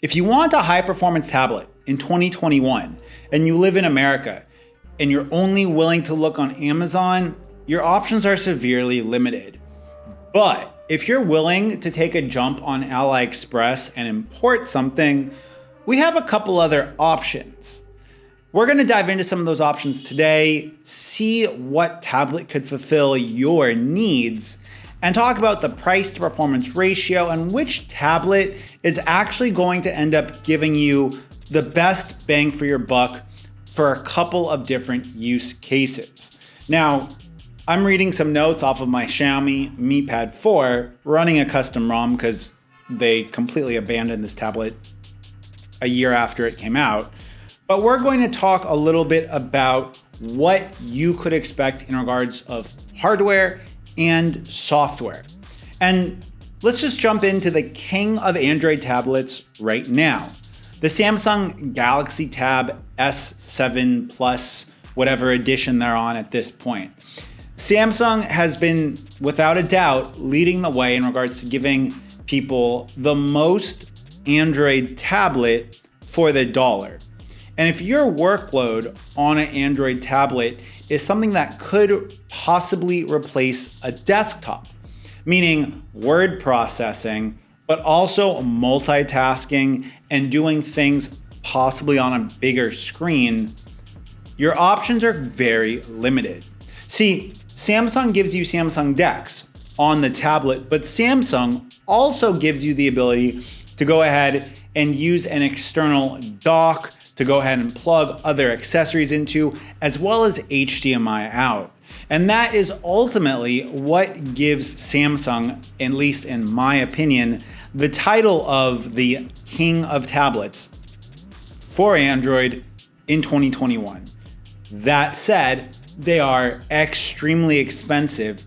If you want a high performance tablet in 2021 and you live in America and you're only willing to look on Amazon, your options are severely limited. But if you're willing to take a jump on AliExpress and import something, we have a couple other options. We're going to dive into some of those options today, see what tablet could fulfill your needs, and talk about the price to performance ratio and which tablet is actually going to end up giving you the best bang for your buck for a couple of different use cases. Now, I'm reading some notes off of my Xiaomi Mi Pad 4 running a custom ROM because they completely abandoned this tablet a year after it came out. But we're going to talk a little bit about what you could expect in regards of hardware and software. And let's just jump into the king of Android tablets right now. The Samsung Galaxy Tab S7 Plus, whatever edition they're on at this point. Samsung has been, without a doubt, leading the way in regards to giving people the most Android tablet for the dollar. And if your workload on an Android tablet is something that could possibly replace a desktop, meaning word processing, but also multitasking and doing things possibly on a bigger screen, your options are very limited. See, Samsung gives you Samsung Dex on the tablet, but Samsung also gives you the ability to go ahead and use an external dock to go ahead and plug other accessories into, as well as HDMI out. And that is ultimately what gives Samsung, at least in my opinion, the title of the king of tablets for Android in 2021. That said, they are extremely expensive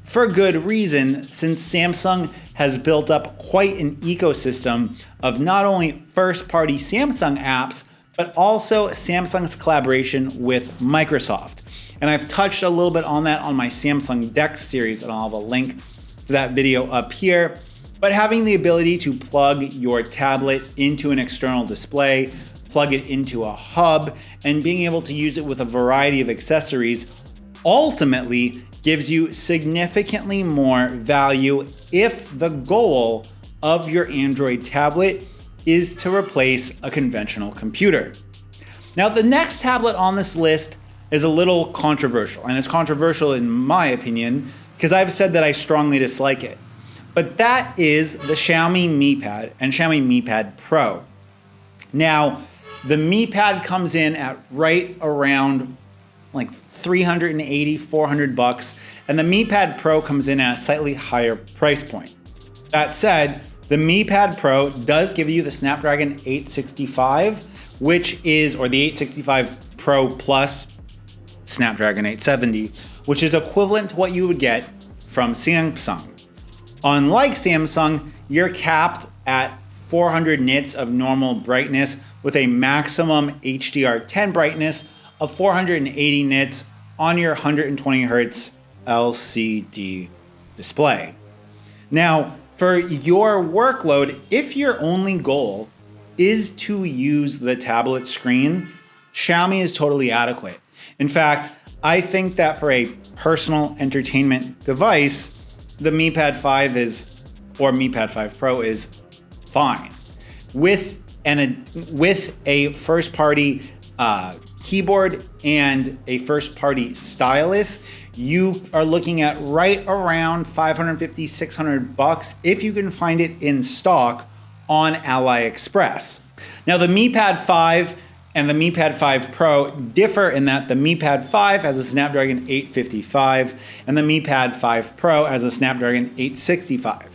for good reason, since Samsung has built up quite an ecosystem of not only first-party Samsung apps, but also Samsung's collaboration with Microsoft. And I've touched a little bit on that on my Samsung Dex series, and I'll have a link to that video up here. But having the ability to plug your tablet into an external display, plug it into a hub, and being able to use it with a variety of accessories ultimately gives you significantly more value if the goal of your Android tablet is to replace a conventional computer. Now, the next tablet on this list is a little controversial, and it's controversial in my opinion because I've said that I strongly dislike it. But that is the Xiaomi Mi Pad and Xiaomi Mi Pad Pro. Now, the Mi Pad comes in at right around like $380, $400, and the Mi Pad Pro comes in at a slightly higher price point. That said, the Mi Pad Pro does give you the Snapdragon 865, which is, or the 865 Pro Plus Snapdragon 870, which is equivalent to what you would get from Samsung. Unlike Samsung, you're capped at 400 nits of normal brightness with a maximum HDR10 brightness of 480 nits on your 120 Hz LCD display. Now, for your workload, if your only goal is to use the tablet screen, Xiaomi is totally adequate. In fact, I think that for a personal entertainment device, the Mi Pad 5 or Mi Pad 5 Pro is fine. With a first-party keyboard and a first-party stylus, you are looking at right around $550, $600 if you can find it in stock on AliExpress. Now, the Mi Pad 5 and the Mi Pad 5 Pro differ in that the Mi Pad 5 has a Snapdragon 855 and the Mi Pad 5 Pro has a Snapdragon 865.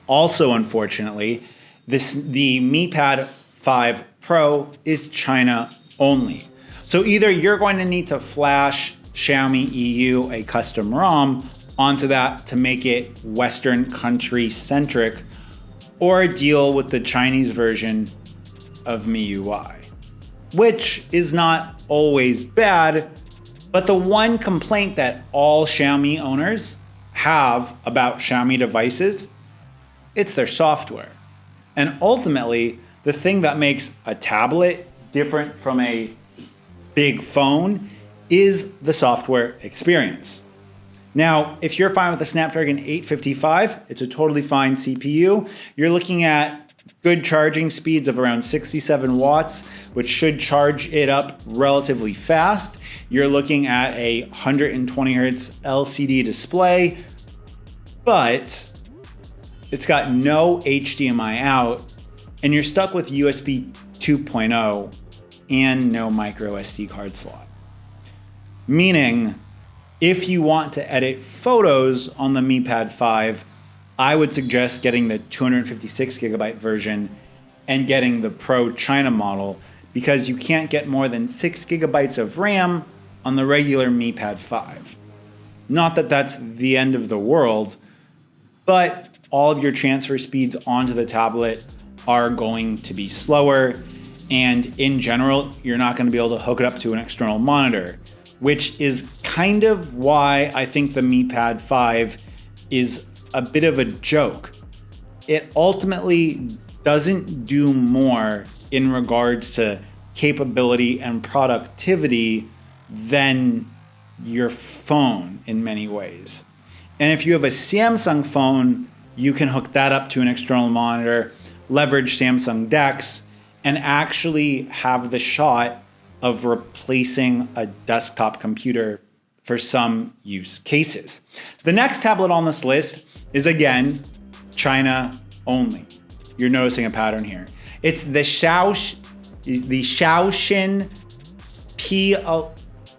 Also, unfortunately, the Mi Pad 5 Pro is China only. So either you're going to need to flash Xiaomi EU a custom ROM onto that to make it Western country centric, or deal with the Chinese version of MIUI, which is not always bad, but the one complaint that all Xiaomi owners have about Xiaomi devices, it's their software. And ultimately, the thing that makes a tablet different from a big phone is the software experience. Now, if you're fine with the Snapdragon 855, it's a totally fine CPU. You're looking at good charging speeds of around 67 watts, which should charge it up relatively fast. You're looking at a 120 hertz LCD display, but it's got no HDMI out, and you're stuck with USB 2.0 and no micro SD card slot. Meaning, if you want to edit photos on the Mi Pad 5, I would suggest getting the 256 gigabyte version and getting the Pro China model, because you can't get more than 6 gigabytes of RAM on the regular Mi Pad 5. Not that that's the end of the world, but all of your transfer speeds onto the tablet are going to be slower, and in general, you're not going to be able to hook it up to an external monitor, which is kind of why I think the Mi Pad 5 is a bit of a joke. It ultimately doesn't do more in regards to capability and productivity than your phone in many ways. And if you have a Samsung phone, you can hook that up to an external monitor, leverage Samsung Dex, and actually have the shot of replacing a desktop computer for some use cases. The next tablet on this list is, again, China only. You're noticing a pattern here. It's the XiaoXin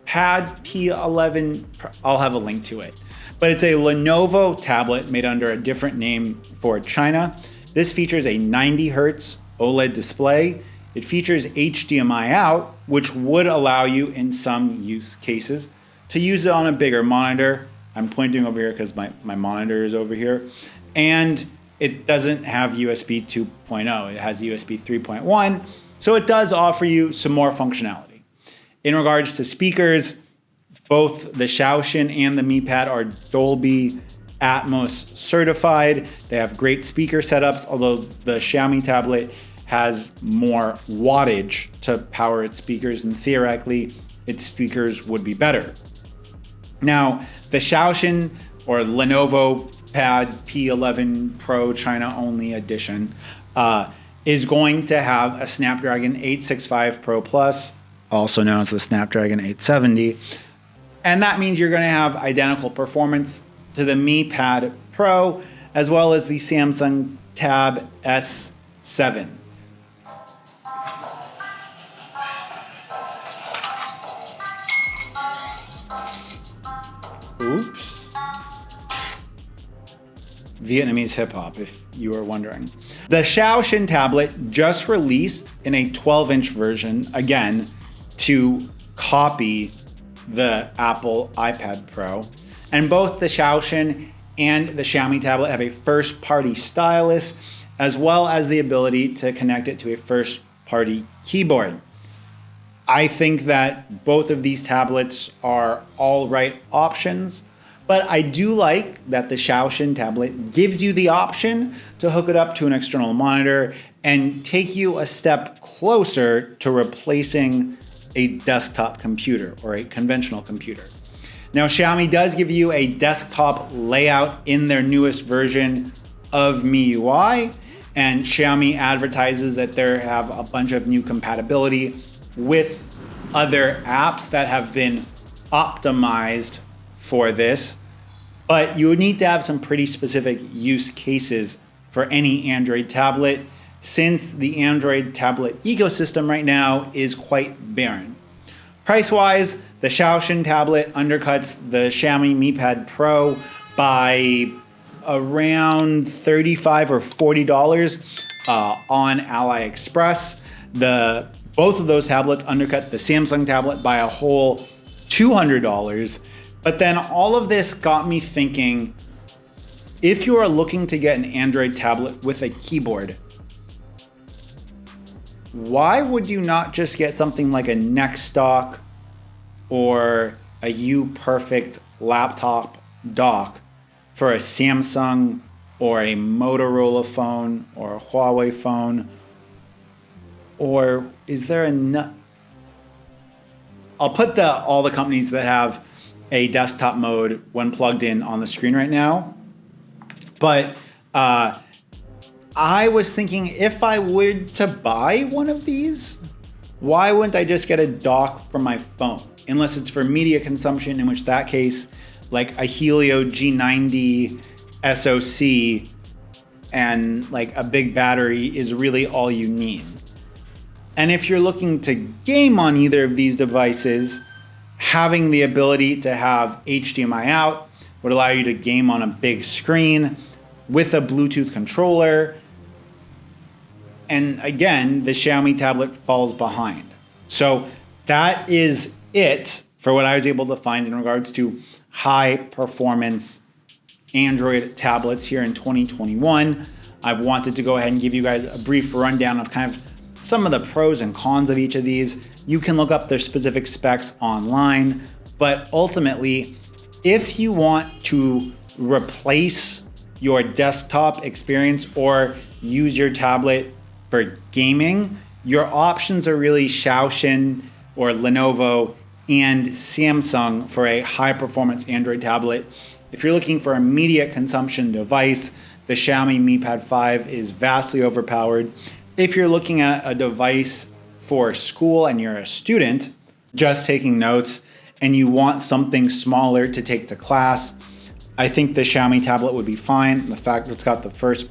Pad P11. I'll have a link to it. But it's a Lenovo tablet made under a different name for China. This features a 90 hertz OLED display. It features HDMI out, which would allow you in some use cases to use it on a bigger monitor. I'm pointing over here because my monitor is over here. And it doesn't have USB 2.0. It has USB 3.1. So it does offer you some more functionality. In regards to speakers, both the XiaoXin and the Mi Pad are Dolby Atmos certified. They have great speaker setups, although the Xiaomi tablet has more wattage to power its speakers, and theoretically, its speakers would be better. Now, the XiaoXin or Lenovo Pad P11 Pro China only edition is going to have a Snapdragon 865 Pro Plus, also known as the Snapdragon 870. And that means you're going to have identical performance to the Mi Pad Pro, as well as the Samsung Tab S7. Oops. Vietnamese hip hop, if you were wondering. The XiaoXin tablet just released in a 12-inch version, again, to copy the Apple iPad Pro. And both the XiaoXin and the Xiaomi tablet have a first-party stylus, as well as the ability to connect it to a first-party keyboard. I think that both of these tablets are all right options, but I do like that the XiaoXin tablet gives you the option to hook it up to an external monitor and take you a step closer to replacing a desktop computer or a conventional computer. Now, Xiaomi does give you a desktop layout in their newest version of MIUI, and Xiaomi advertises that they have a bunch of new compatibility with other apps that have been optimized for this, but you would need to have some pretty specific use cases for any Android tablet, since the Android tablet ecosystem right now is quite barren. Price-wise, the XiaoXin tablet undercuts the Xiaomi Mi Pad Pro by around $35 or $40 on AliExpress. Both of those tablets undercut the Samsung tablet by a whole $200. But then all of this got me thinking, if you are looking to get an Android tablet with a keyboard, why would you not just get something like a Nextdock or a UPerfect laptop dock for a Samsung or a Motorola phone or a Huawei phone Or is there a... I'll put all the companies that have a desktop mode when plugged in on the screen right now. But I was thinking, if I were to buy one of these, why wouldn't I just get a dock from my phone? Unless it's for media consumption, in which that case, like a Helio G90 SoC and like a big battery is really all you need. And if you're looking to game on either of these devices, having the ability to have HDMI out would allow you to game on a big screen with a Bluetooth controller. And again, the Xiaomi tablet falls behind. So that is it for what I was able to find in regards to high performance Android tablets here in 2021. I wanted to go ahead and give you guys a brief rundown of kind of some of the pros and cons of each of these. You can look up their specific specs online, but ultimately, if you want to replace your desktop experience or use your tablet for gaming, your options are really Xiaoxin or Lenovo and Samsung for a high performance Android tablet. If you're looking for a immediate consumption device, the Xiaomi Mi Pad 5 is vastly overpowered. If you're looking at a device for school and you're a student just taking notes and you want something smaller to take to class, I think the Xiaomi tablet would be fine. The fact that it's got the first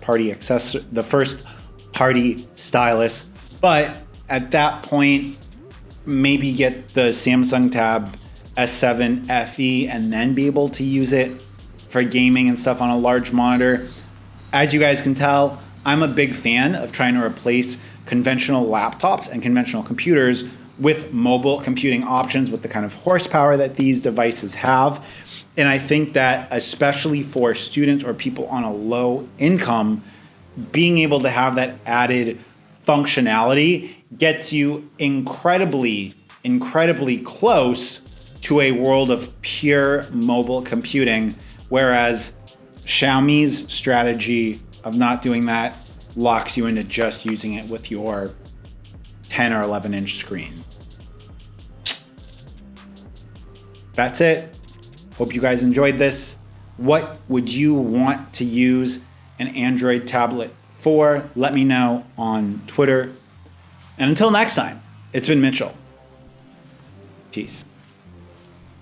party stylus, but at that point, maybe get the Samsung Tab S7 FE and then be able to use it for gaming and stuff on a large monitor. As you guys can tell, I'm a big fan of trying to replace conventional laptops and conventional computers with mobile computing options with the kind of horsepower that these devices have. And I think that especially for students or people on a low income, being able to have that added functionality gets you incredibly close to a world of pure mobile computing, whereas Xiaomi's strategy of not doing that locks you into just using it with your 10 or 11 inch screen. That's it. Hope you guys enjoyed this. What would you want to use an Android tablet for? Let me know on Twitter. And until next time, it's been Mitchell. Peace.